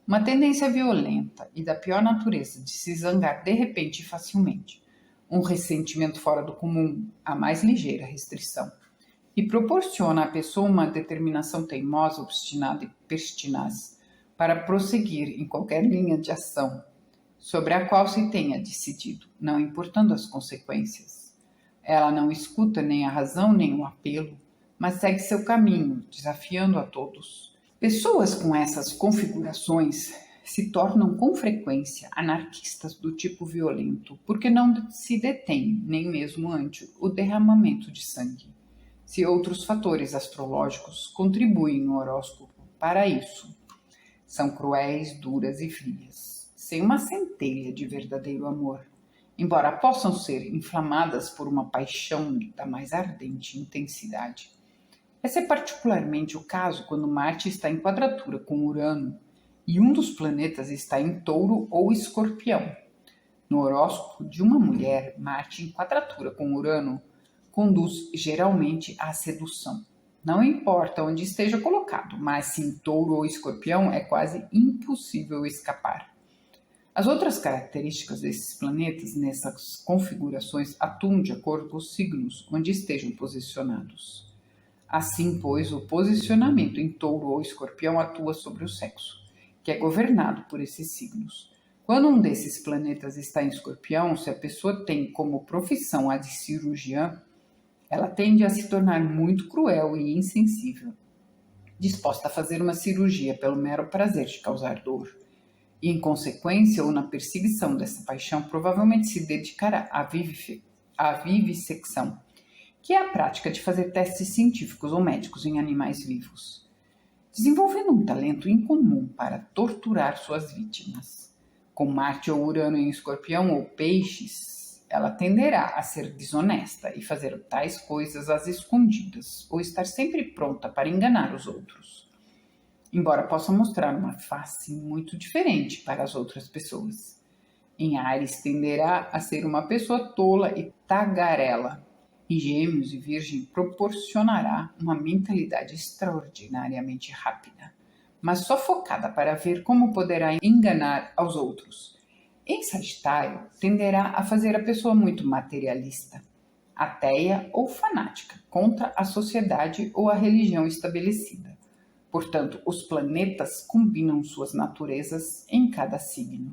Uma tendência violenta e da pior natureza de se zangar de repente e facilmente. Um ressentimento fora do comum, a mais ligeira restrição. E proporciona à pessoa uma determinação teimosa, obstinada e pertinaz para prosseguir em qualquer linha de ação sobre a qual se tenha decidido, não importando as consequências. Ela não escuta nem a razão nem o apelo, mas segue seu caminho, desafiando a todos. Pessoas com essas configurações se tornam com frequência anarquistas do tipo violento, porque não se detêm nem mesmo ante o derramamento de sangue. Se outros fatores astrológicos contribuem no horóscopo para isso, são cruéis, duras e frias, sem uma centelha de verdadeiro amor, embora possam ser inflamadas por uma paixão da mais ardente intensidade. Esse é particularmente o caso quando Marte está em quadratura com Urano e um dos planetas está em Touro ou Escorpião. No horóscopo de uma mulher, Marte em quadratura com Urano conduz geralmente à sedução. Não importa onde esteja colocado, mas se em Touro ou Escorpião é quase impossível escapar. As outras características desses planetas nessas configurações atuam de acordo com os signos onde estejam posicionados. Assim, pois, o posicionamento em Touro ou Escorpião atua sobre o sexo, que é governado por esses signos. Quando um desses planetas está em Escorpião, se a pessoa tem como profissão a de cirurgiã, ela tende a se tornar muito cruel e insensível, disposta a fazer uma cirurgia pelo mero prazer de causar dor. E, em consequência, ou na perseguição dessa paixão, provavelmente se dedicará à vivissecção, que é a prática de fazer testes científicos ou médicos em animais vivos, desenvolvendo um talento incomum para torturar suas vítimas. Com Marte ou Urano em Escorpião ou Peixes, ela tenderá a ser desonesta e fazer tais coisas às escondidas, ou estar sempre pronta para enganar os outros, embora possa mostrar uma face muito diferente para as outras pessoas. Em Áries, tenderá a ser uma pessoa tola e tagarela. Em Gêmeos e Virgem, proporcionará uma mentalidade extraordinariamente rápida, mas só focada para ver como poderá enganar aos outros. Em Sagitário, tenderá a fazer a pessoa muito materialista, ateia ou fanática, contra a sociedade ou a religião estabelecida. Portanto, os planetas combinam suas naturezas em cada signo.